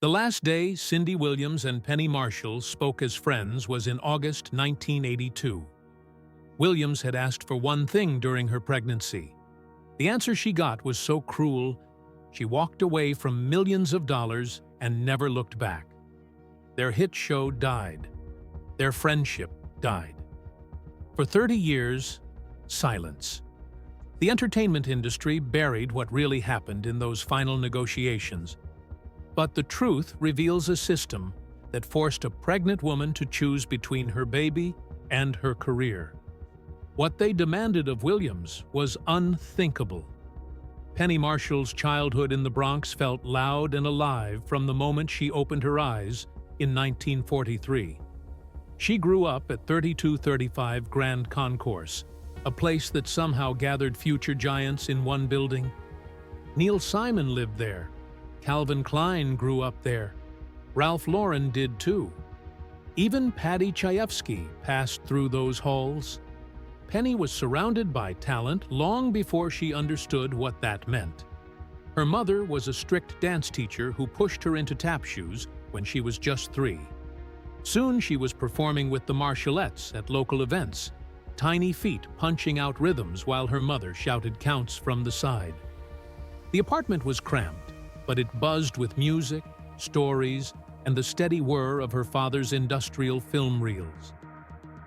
The last day Cindy Williams and Penny Marshall spoke as friends was in August 1982. Williams had asked for one thing during her pregnancy. The answer she got was so cruel, she walked away from millions of dollars and never looked back. Their hit show died. Their friendship died. For 30 years, silence. The entertainment industry buried what really happened in those final negotiations. But the truth reveals a system that forced a pregnant woman to choose between her baby and her career. What they demanded of Williams was unthinkable. Penny Marshall's childhood in the Bronx felt loud and alive from the moment she opened her eyes in 1943. She grew up at 3235 Grand Concourse, a place that somehow gathered future giants in one building. Neil Simon lived there. Calvin Klein grew up there. Ralph Lauren did too. Even Paddy Chayefsky passed through those halls. Penny was surrounded by talent long before she understood what that meant. Her mother was a strict dance teacher who pushed her into tap shoes when she was just 3. Soon she was performing with the Marshallettes at local events, tiny feet punching out rhythms while her mother shouted counts from the side. The apartment was cramped, but it buzzed with music, stories, and the steady whir of her father's industrial film reels.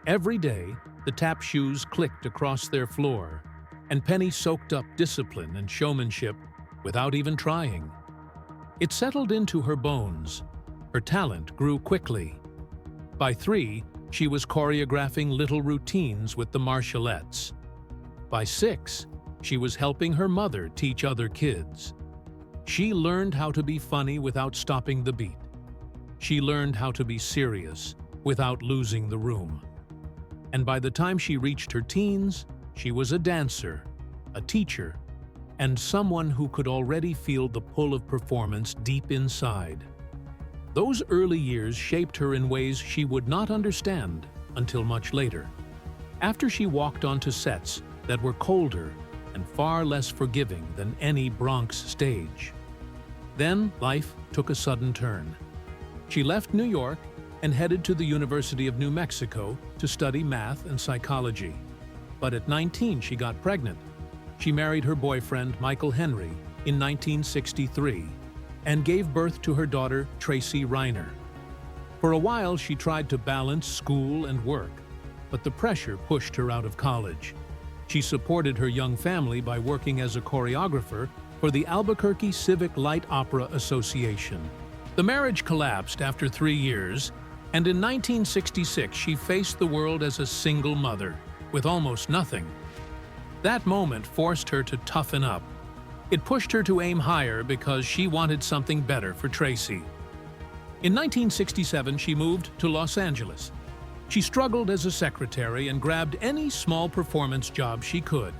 Every day, the tap shoes clicked across their floor, and Penny soaked up discipline and showmanship without even trying. It settled into her bones. Her talent grew quickly. By 3, she was choreographing little routines with the Marshallettes. By 6, she was helping her mother teach other kids. She learned how to be funny without stopping the beat. She learned how to be serious without losing the room. And by the time she reached her teens, she was a dancer, a teacher, and someone who could already feel the pull of performance deep inside. Those early years shaped her in ways she would not understand until much later. After she walked onto sets that were colder and far less forgiving than any Bronx stage. Then life took a sudden turn. She left New York and headed to the University of New Mexico to study math and psychology. But at 19, she got pregnant. She married her boyfriend, Michael Henry, in 1963 and gave birth to her daughter, Tracy Reiner. For a while, she tried to balance school and work, but the pressure pushed her out of college. She supported her young family by working as a choreographer for the Albuquerque Civic Light Opera Association. The marriage collapsed after 3 years, and in 1966 she faced the world as a single mother, with almost nothing. That moment forced her to toughen up. It pushed her to aim higher because she wanted something better for Tracy. In 1967, she moved to Los Angeles. She struggled as a secretary and grabbed any small performance job she could.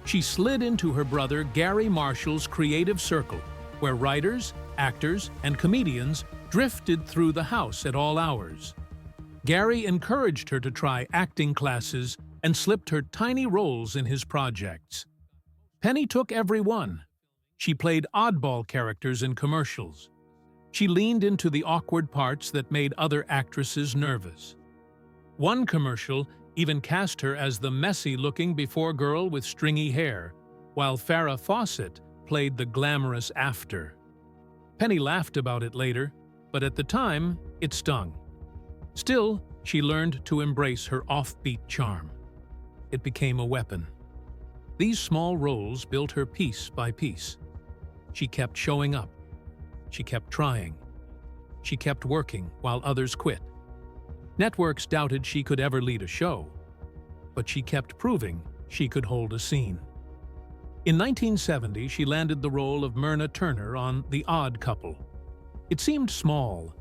She slid into her brother Gary Marshall's creative circle, where writers, actors, and comedians drifted through the house at all hours. Gary encouraged her to try acting classes and slipped her tiny roles in his projects. Penny took every one. She played oddball characters in commercials. She leaned into the awkward parts that made other actresses nervous. One commercial even cast her as the messy-looking before girl with stringy hair, while Farrah Fawcett played the glamorous after. Penny laughed about it later, but at the time, it stung. Still, she learned to embrace her offbeat charm. It became a weapon. These small roles built her piece by piece. She kept showing up. She kept trying. She kept working while others quit. Networks doubted she could ever lead a show, but she kept proving she could hold a scene. In 1970, she landed the role of Myrna Turner on The Odd Couple. It seemed small,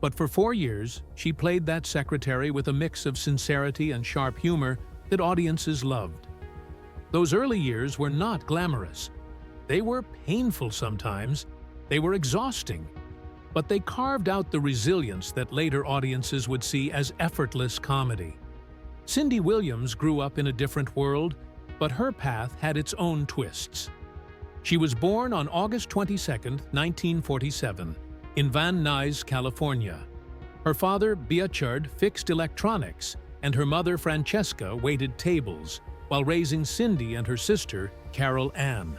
but for 4 years, she played that secretary with a mix of sincerity and sharp humor that audiences loved. Those early years were not glamorous. They were painful sometimes. They were exhausting. But they carved out the resilience that later audiences would see as effortless comedy. Cindy Williams grew up in a different world, but her path had its own twists. She was born on August 22, 1947, in Van Nuys, California. Her father, Beachard, fixed electronics, and her mother, Francesca, waited tables, while raising Cindy and her sister, Carol Ann.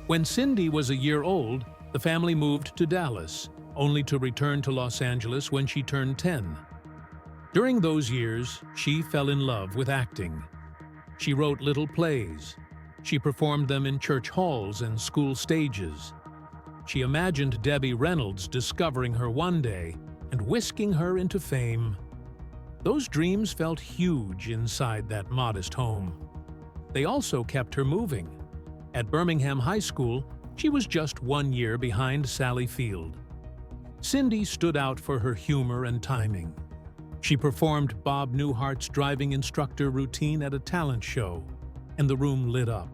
When Cindy was a year old, the family moved to Dallas, only to return to Los Angeles when she turned 10. During those years, she fell in love with acting. She wrote little plays. She performed them in church halls and school stages. She imagined Debbie Reynolds discovering her one day and whisking her into fame. Those dreams felt huge inside that modest home. They also kept her moving. At Birmingham High School, she was just 1 year behind Sally Field. Cindy stood out for her humor and timing. She performed Bob Newhart's driving instructor routine at a talent show, and the room lit up.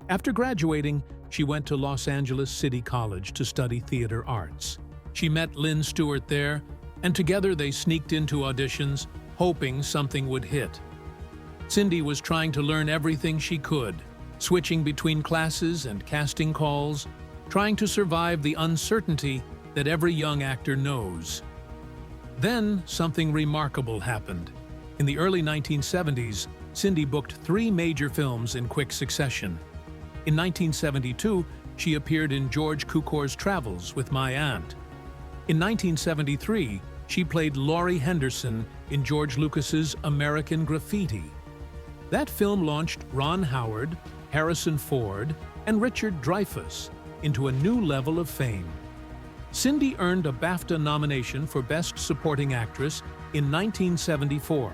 After graduating, she went to Los Angeles City College to study theater arts. She met Lynn Stewart there, and together they sneaked into auditions, hoping something would hit. Cindy was trying to learn everything she could, switching between classes and casting calls, trying to survive the uncertainty that every young actor knows. Then something remarkable happened. In the early 1970s, Cindy booked 3 major films in quick succession. In 1972, she appeared in George Cukor's Travels with My Aunt. In 1973, she played Laurie Henderson in George Lucas's American Graffiti. That film launched Ron Howard, Harrison Ford, and Richard Dreyfuss into a new level of fame. Cindy earned a BAFTA nomination for Best Supporting Actress in 1974.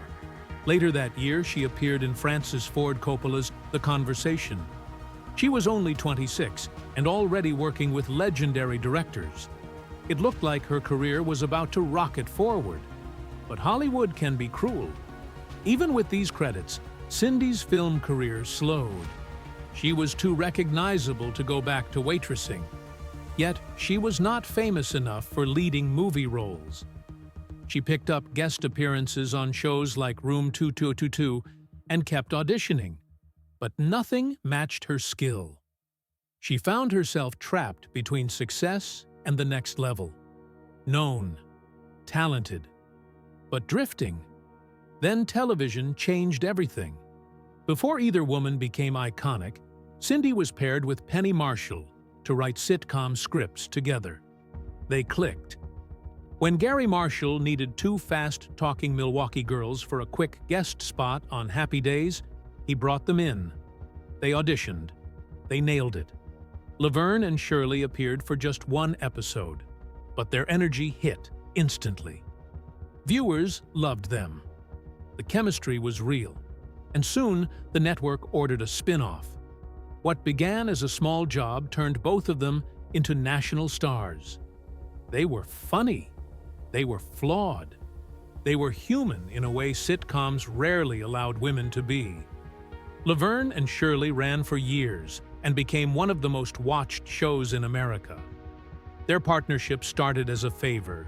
Later that year, she appeared in Francis Ford Coppola's The Conversation. She was only 26 and already working with legendary directors. It looked like her career was about to rocket forward. But Hollywood can be cruel. Even with these credits, Cindy's film career slowed. She was too recognizable to go back to waitressing. Yet, she was not famous enough for leading movie roles. She picked up guest appearances on shows like Room 2222 and kept auditioning. But nothing matched her skill. She found herself trapped between success and the next level. Known, talented, but drifting. Then television changed everything. Before either woman became iconic, Cindy was paired with Penny Marshall to write sitcom scripts together. They clicked. When Gary Marshall needed 2 fast-talking Milwaukee girls for a quick guest spot on Happy Days, he brought them in. They auditioned. They nailed it. Laverne and Shirley appeared for just 1 episode, but their energy hit instantly. Viewers loved them. The chemistry was real, and soon the network ordered a spin-off. What began as a small job turned both of them into national stars. They were funny. They were flawed. They were human in a way sitcoms rarely allowed women to be. Laverne and Shirley ran for years and became one of the most watched shows in America. Their partnership started as a favor,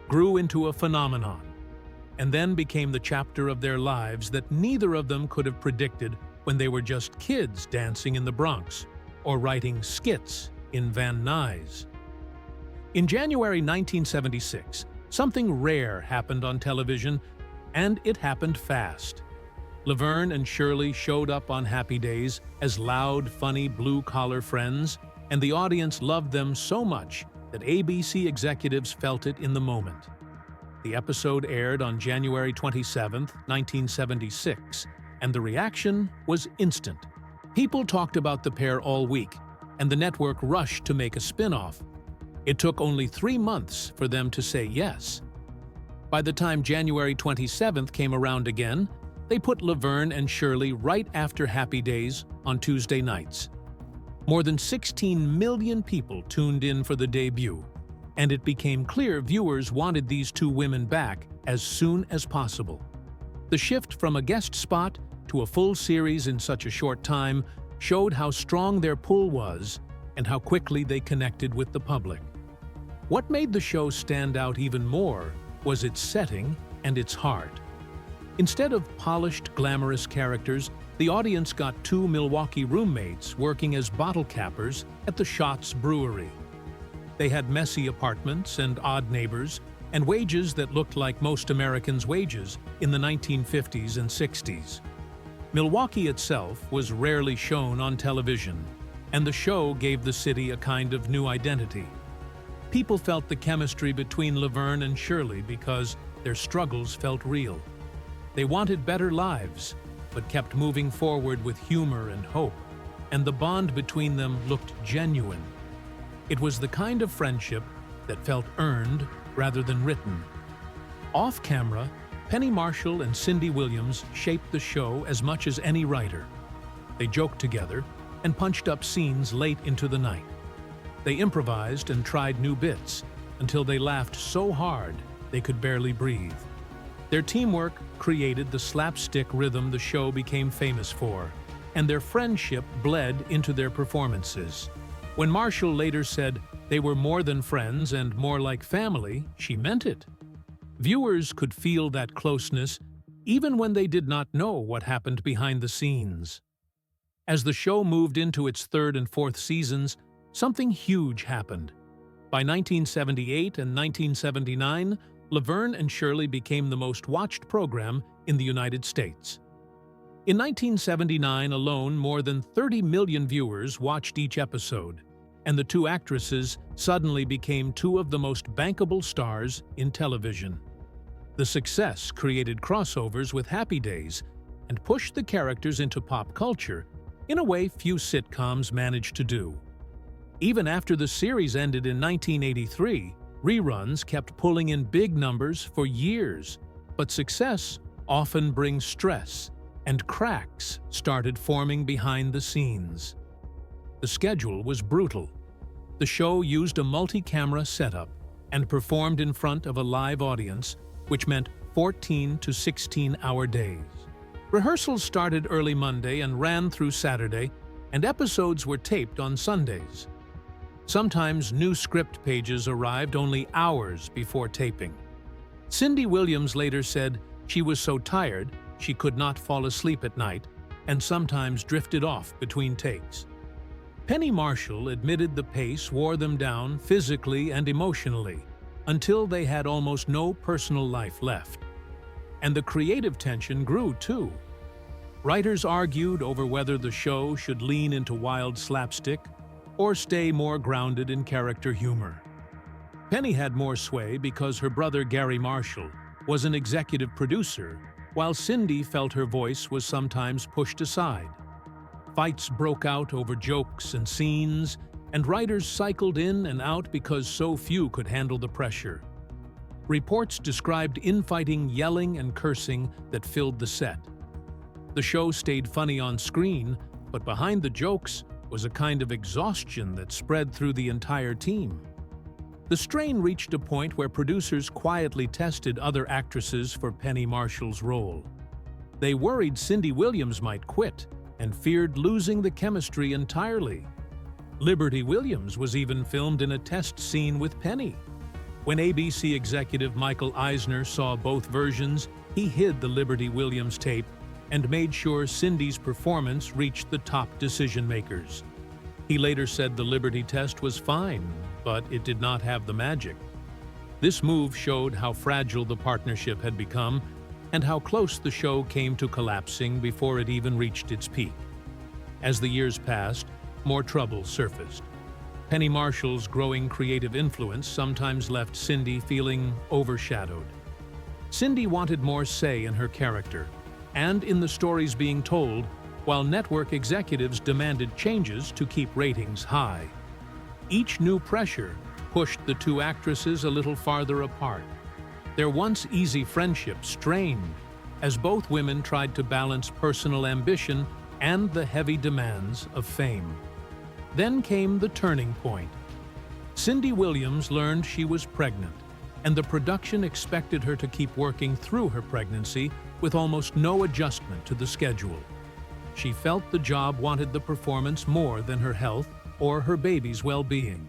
grew into a phenomenon, and then became the chapter of their lives that neither of them could have predicted when they were just kids dancing in the Bronx or writing skits in Van Nuys. In January 1976, something rare happened on television, and it happened fast. Laverne and Shirley showed up on Happy Days as loud, funny, blue-collar friends, and the audience loved them so much that ABC executives felt it in the moment. The episode aired on January 27, 1976, and the reaction was instant. People talked about the pair all week, and the network rushed to make a spin-off. It took only 3 months for them to say yes. By the time January 27th came around again, they put Laverne and Shirley right after Happy Days on Tuesday nights. More than 16 million people tuned in for the debut, and it became clear viewers wanted these 2 women back as soon as possible. The shift from a guest spot to a full series in such a short time showed how strong their pull was and how quickly they connected with the public. What made the show stand out even more was its setting and its heart. Instead of polished, glamorous characters, the audience got 2 Milwaukee roommates working as bottle cappers at the Schatz Brewery. They had messy apartments and odd neighbors, and wages that looked like most Americans' wages in the 1950s and 60s. Milwaukee itself was rarely shown on television, and the show gave the city a kind of new identity. People felt the chemistry between Laverne and Shirley because their struggles felt real. They wanted better lives, but kept moving forward with humor and hope, and the bond between them looked genuine. It was the kind of friendship that felt earned rather than written. Off-camera, Penny Marshall and Cindy Williams shaped the show as much as any writer. They joked together and punched up scenes late into the night. They improvised and tried new bits until they laughed so hard they could barely breathe. Their teamwork created the slapstick rhythm the show became famous for, and their friendship bled into their performances. When Marshall later said they were more than friends and more like family, she meant it. Viewers could feel that closeness even when they did not know what happened behind the scenes. As the show moved into its third and fourth seasons, something huge happened. By 1978 and 1979, Laverne and Shirley became the most watched program in the United States. In 1979 alone, more than 30 million viewers watched each episode, and the two actresses suddenly became two of the most bankable stars in television. The success created crossovers with Happy Days and pushed the characters into pop culture in a way few sitcoms managed to do. Even after the series ended in 1983, reruns kept pulling in big numbers for years, but success often brings stress, and cracks started forming behind the scenes. The schedule was brutal. The show used a multi-camera setup and performed in front of a live audience, which meant 14 to 16-hour days. Rehearsals started early Monday and ran through Saturday, and episodes were taped on Sundays. Sometimes new script pages arrived only hours before taping. Cindy Williams later said she was so tired she could not fall asleep at night and sometimes drifted off between takes. Penny Marshall admitted the pace wore them down physically and emotionally until they had almost no personal life left. And the creative tension grew too. Writers argued over whether the show should lean into wild slapstick or stay more grounded in character humor. Penny had more sway because her brother Gary Marshall was an executive producer, while Cindy felt her voice was sometimes pushed aside. Fights broke out over jokes and scenes, and writers cycled in and out because so few could handle the pressure. Reports described infighting, yelling, and cursing that filled the set. The show stayed funny on screen, but behind the jokes was a kind of exhaustion that spread through the entire team. The strain reached a point where producers quietly tested other actresses for Penny Marshall's role. They worried Cindy Williams might quit and feared losing the chemistry entirely. Liberty Williams was even filmed in a test scene with Penny. When ABC executive Michael Eisner saw both versions, he hid the Liberty Williams tape and made sure Cindy's performance reached the top decision-makers. He later said the Liberty test was fine, but it did not have the magic. This move showed how fragile the partnership had become and how close the show came to collapsing before it even reached its peak. As the years passed, more trouble surfaced. Penny Marshall's growing creative influence sometimes left Cindy feeling overshadowed. Cindy wanted more say in her character and in the stories being told, while network executives demanded changes to keep ratings high. Each new pressure pushed the two actresses a little farther apart. Their once easy friendship strained as both women tried to balance personal ambition and the heavy demands of fame. Then came the turning point. Cindy Williams learned she was pregnant, and the production expected her to keep working through her pregnancy with almost no adjustment to the schedule. She felt the job wanted the performance more than her health or her baby's well-being.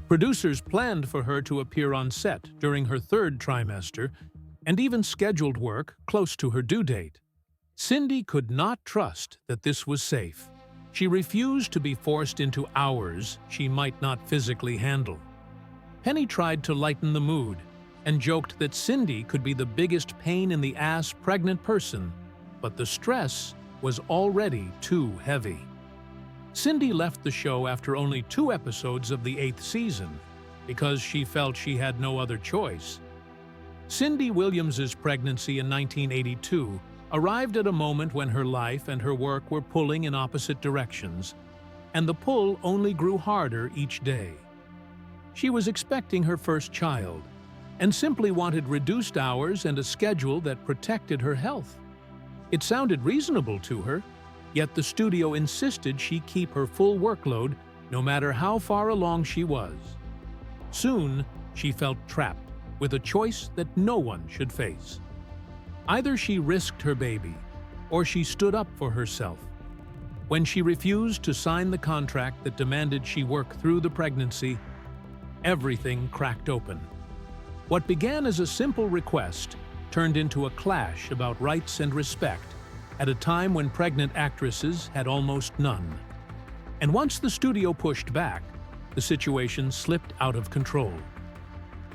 Producers planned for her to appear on set during her third trimester and even scheduled work close to her due date. Cindy could not trust that this was safe. She refused to be forced into hours she might not physically handle. Penny tried to lighten the mood and joked that Cindy could be the biggest pain-in-the-ass pregnant person, but the stress was already too heavy. Cindy left the show after only 2 episodes of the 8th season because she felt she had no other choice. Cindy Williams's pregnancy in 1982 arrived at a moment when her life and her work were pulling in opposite directions, and the pull only grew harder each day. She was expecting her first child and simply wanted reduced hours and a schedule that protected her health. It sounded reasonable to her, yet the studio insisted she keep her full workload no matter how far along she was. Soon, she felt trapped with a choice that no one should face. Either she risked her baby, or she stood up for herself. When she refused to sign the contract that demanded she work through the pregnancy, everything cracked open. What began as a simple request turned into a clash about rights and respect at a time when pregnant actresses had almost none. And once the studio pushed back, the situation slipped out of control.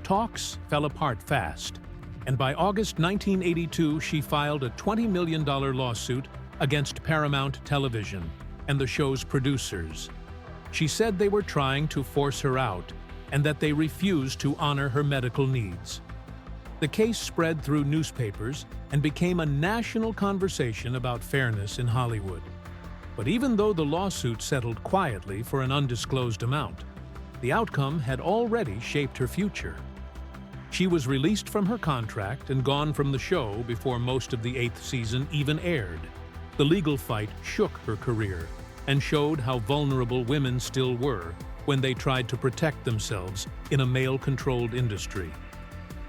Talks fell apart fast, and by August 1982 she filed a $20 million lawsuit against Paramount Television and the show's producers. She said they were trying to force her out and that they refused to honor her medical needs. The case spread through newspapers and became a national conversation about fairness in Hollywood. But even though the lawsuit settled quietly for an undisclosed amount, the outcome had already shaped her future. She was released from her contract and gone from the show before most of the 8th season even aired. The legal fight shook her career and showed how vulnerable women still were when they tried to protect themselves in a male-controlled industry.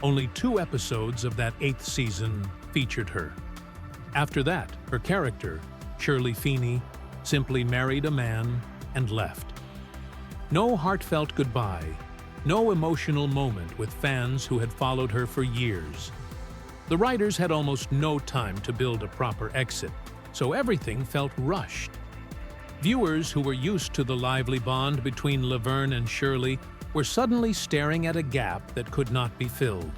Only 2 episodes of that 8th season featured her. After that, her character, Shirley Feeney, simply married a man and left. No heartfelt goodbye, no emotional moment with fans who had followed her for years. The writers had almost no time to build a proper exit, so everything felt rushed. Viewers who were used to the lively bond between Laverne and Shirley were suddenly staring at a gap that could not be filled.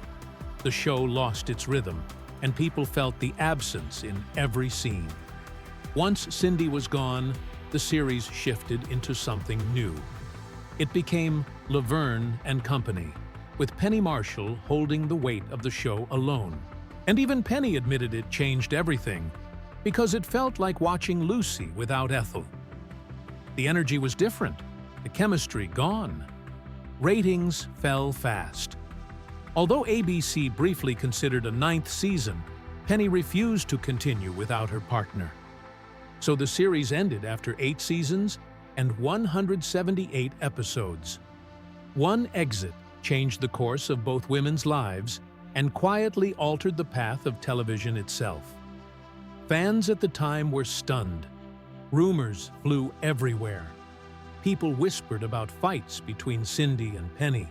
The show lost its rhythm, and people felt the absence in every scene. Once Cindy was gone, the series shifted into something new. It became Laverne and Company, with Penny Marshall holding the weight of the show alone. And even Penny admitted it changed everything, because it felt like watching Lucy without Ethel. The energy was different, the chemistry gone. Ratings fell fast. Although ABC briefly considered a 9th season, Penny refused to continue without her partner. So the series ended after 8 seasons and 178 episodes. One exit changed the course of both women's lives and quietly altered the path of television itself. Fans at the time were stunned. Rumors flew everywhere. People whispered about fights between Cindy and Penny.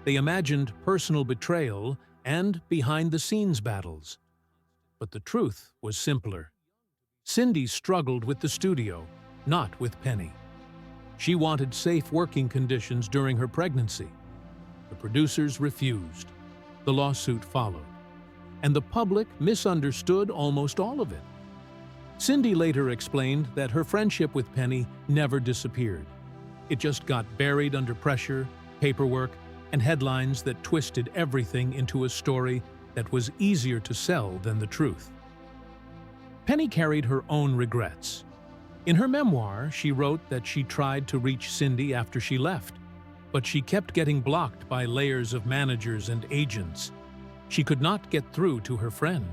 They imagined personal betrayal and behind-the-scenes battles. But the truth was simpler. Cindy struggled with the studio, not with Penny. She wanted safe working conditions during her pregnancy. The producers refused. The lawsuit followed. And the public misunderstood almost all of it. Cindy later explained that her friendship with Penny never disappeared. It just got buried under pressure, paperwork, and headlines that twisted everything into a story that was easier to sell than the truth. Penny carried her own regrets. In her memoir, she wrote that she tried to reach Cindy after she left, but she kept getting blocked by layers of managers and agents. She could not get through to her friend.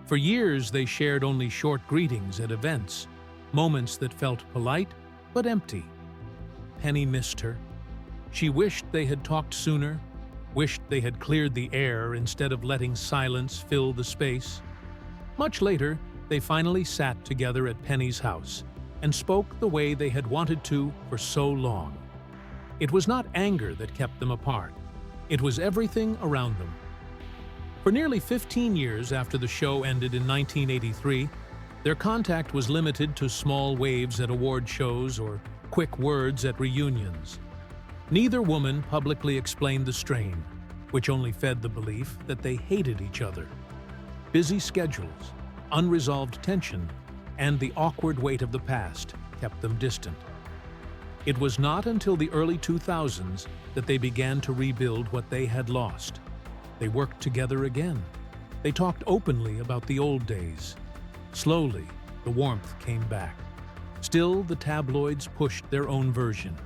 For years, they shared only short greetings at events, moments that felt polite but empty. Penny missed her. She wished they had talked sooner, wished they had cleared the air instead of letting silence fill the space. Much later, they finally sat together at Penny's house and spoke the way they had wanted to for so long. It was not anger that kept them apart. It was everything around them. For nearly 15 years after the show ended in 1983, their contact was limited to small waves at award shows or quick words at reunions. Neither woman publicly explained the strain, which only fed the belief that they hated each other. Busy schedules, unresolved tension, and the awkward weight of the past kept them distant. It was not until the early 2000s that they began to rebuild what they had lost. They worked together again. They talked openly about the old days. Slowly, the warmth came back. Still, the tabloids pushed their own version.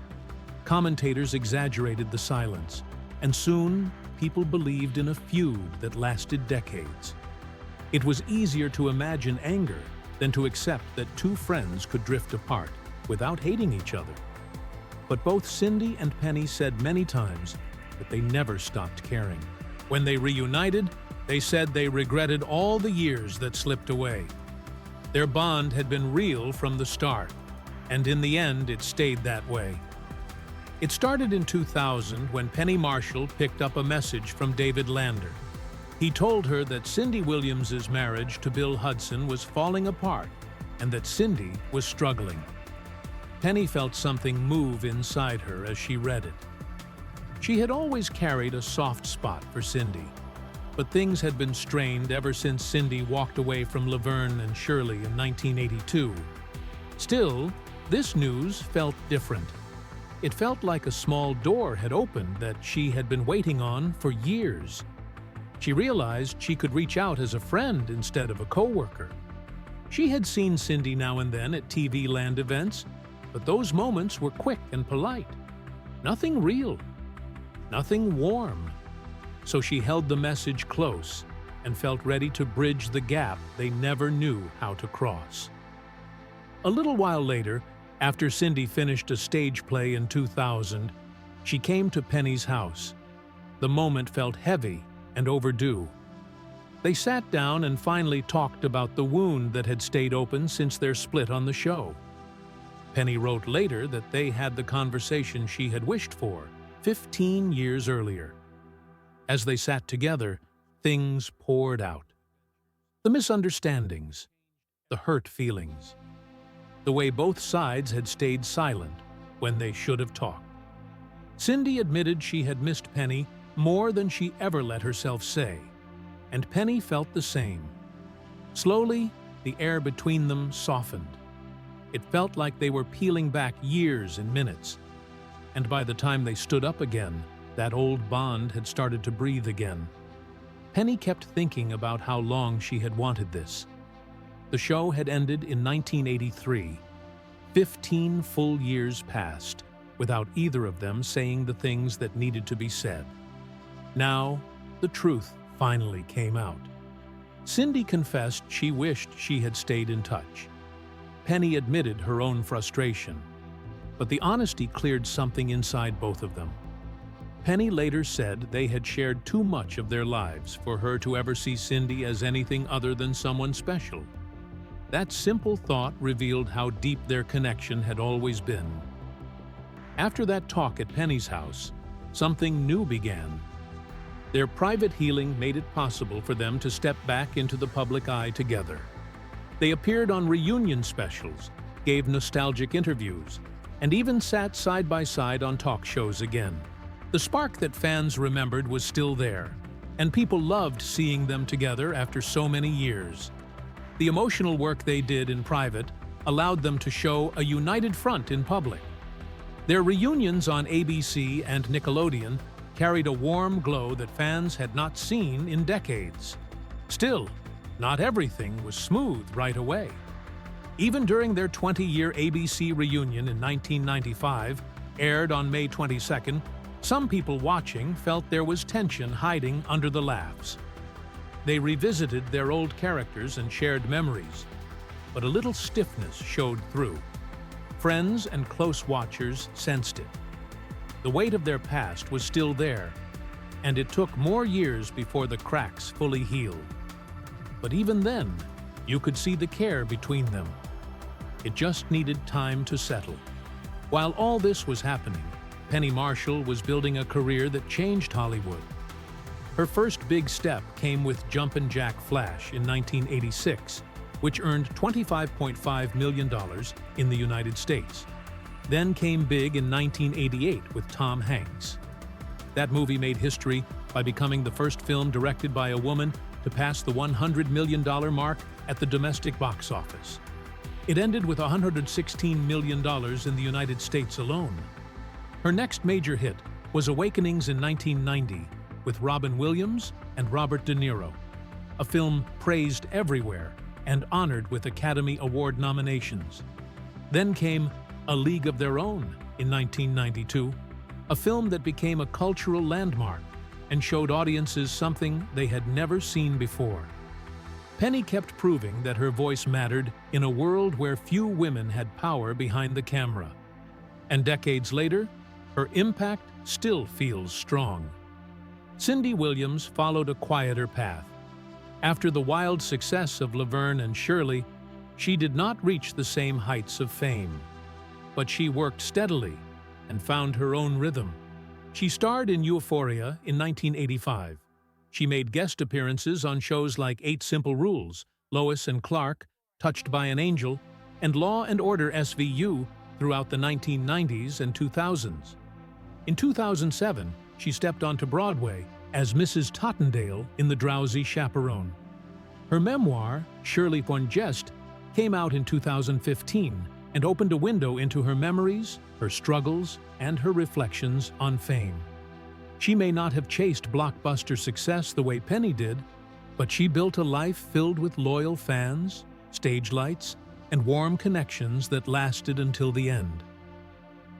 Commentators exaggerated the silence, and soon people believed in a feud that lasted decades. It was easier to imagine anger than to accept that two friends could drift apart without hating each other. But both Cindy and Penny said many times that they never stopped caring. When they reunited, they said they regretted all the years that slipped away. Their bond had been real from the start, and in the end it stayed that way. It started in 2000 when Penny Marshall picked up a message from David Lander. He told her that Cindy Williams's marriage to Bill Hudson was falling apart and that Cindy was struggling. Penny felt something move inside her as she read it. She had always carried a soft spot for Cindy, but things had been strained ever since Cindy walked away from Laverne and Shirley in 1982. Still, this news felt different. It felt like a small door had opened that she had been waiting on for years. She realized she could reach out as a friend instead of a coworker. She had seen Cindy now and then at TV Land events, but those moments were quick and polite. Nothing real, nothing warm. So she held the message close and felt ready to bridge the gap they never knew how to cross. A little while later, after Cindy finished a stage play in 2000, she came to Penny's house. The moment felt heavy and overdue. They sat down and finally talked about the wound that had stayed open since their split on the show. Penny wrote later that they had the conversation she had wished for 15 years earlier. As they sat together, things poured out. The misunderstandings, the hurt feelings, the way both sides had stayed silent when they should have talked. Cindy admitted she had missed Penny more than she ever let herself say, and Penny felt the same. Slowly, the air between them softened. It felt like they were peeling back years in minutes, and by the time they stood up again, that old bond had started to breathe again. Penny kept thinking about how long she had wanted this. The show had ended in 1983. 15 full years passed without either of them saying the things that needed to be said. Now, the truth finally came out. Cindy confessed she wished she had stayed in touch. Penny admitted her own frustration, but the honesty cleared something inside both of them. Penny later said they had shared too much of their lives for her to ever see Cindy as anything other than someone special. That simple thought revealed how deep their connection had always been. After that talk at Penny's house, something new began. Their private healing made it possible for them to step back into the public eye together. They appeared on reunion specials, gave nostalgic interviews, and even sat side by side on talk shows again. The spark that fans remembered was still there, and people loved seeing them together after so many years. The emotional work they did in private allowed them to show a united front in public. Their reunions on ABC and Nickelodeon carried a warm glow that fans had not seen in decades. Still, not everything was smooth right away. Even during their 20-year ABC reunion in 1995, aired on May 22nd, some people watching felt there was tension hiding under the laughs. They revisited their old characters and shared memories, but a little stiffness showed through. Friends and close watchers sensed it. The weight of their past was still there, and it took more years before the cracks fully healed. But even then, you could see the care between them. It just needed time to settle. While all this was happening, Penny Marshall was building a career that changed Hollywood. Her first big step came with Jumpin' Jack Flash in 1986, which earned $25.5 million in the United States. then came big in 1988 with Tom Hanks. That movie made history by becoming the first film directed by a woman to pass the $100 million mark at the domestic box office. It ended with $116 million in the United States alone. Her next major hit was Awakenings in 1990 with Robin Williams and Robert De Niro, a film praised everywhere and honored with Academy Award nominations. Then came A League of Their Own in 1992, a film that became a cultural landmark and showed audiences something they had never seen before. Penny kept proving that her voice mattered in a world where few women had power behind the camera. And decades later, her impact still feels strong. Cindy Williams followed a quieter path. After the wild success of Laverne and Shirley, she did not reach the same heights of fame. But she worked steadily and found her own rhythm. She starred in Euphoria in 1985. She made guest appearances on shows like 8 Simple Rules, Lois and Clark, Touched by an Angel, and Law and Order SVU throughout the 1990s and 2000s. In 2007, she stepped onto Broadway as Mrs. Tottendale in The Drowsy Chaperone. Her memoir, Shirley von Jest, came out in 2015 and opened a window into her memories, her struggles, and her reflections on fame. She may not have chased blockbuster success the way Penny did, but she built a life filled with loyal fans, stage lights, and warm connections that lasted until the end.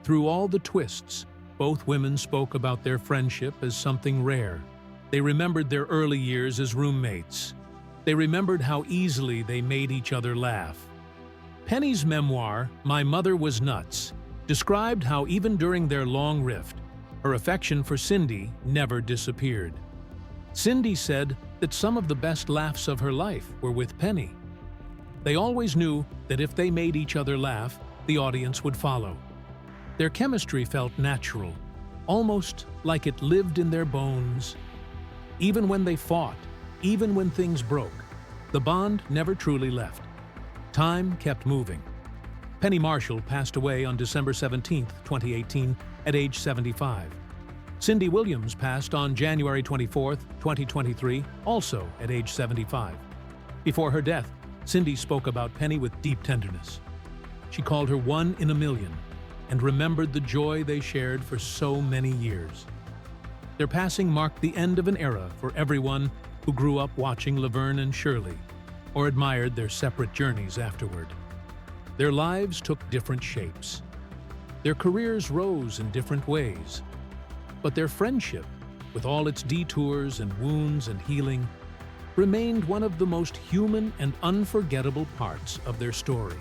Through all the twists, both women spoke about their friendship as something rare. They remembered their early years as roommates. They remembered how easily they made each other laugh. Penny's memoir, My Mother Was Nuts, described how even during their long rift, her affection for Cindy never disappeared. Cindy said that some of the best laughs of her life were with Penny. They always knew that if they made each other laugh, the audience would follow. Their chemistry felt natural, almost like it lived in their bones. Even when they fought, even when things broke, the bond never truly left. Time kept moving. Penny Marshall passed away on December 17, 2018, at age 75. Cindy Williams passed on January 24, 2023, also at age 75. Before her death, Cindy spoke about Penny with deep tenderness. She called her one in a million and remembered the joy they shared for so many years. Their passing marked the end of an era for everyone who grew up watching Laverne and Shirley or admired their separate journeys afterward. Their lives took different shapes. Their careers rose in different ways. But their friendship, with all its detours and wounds and healing, remained one of the most human and unforgettable parts of their story.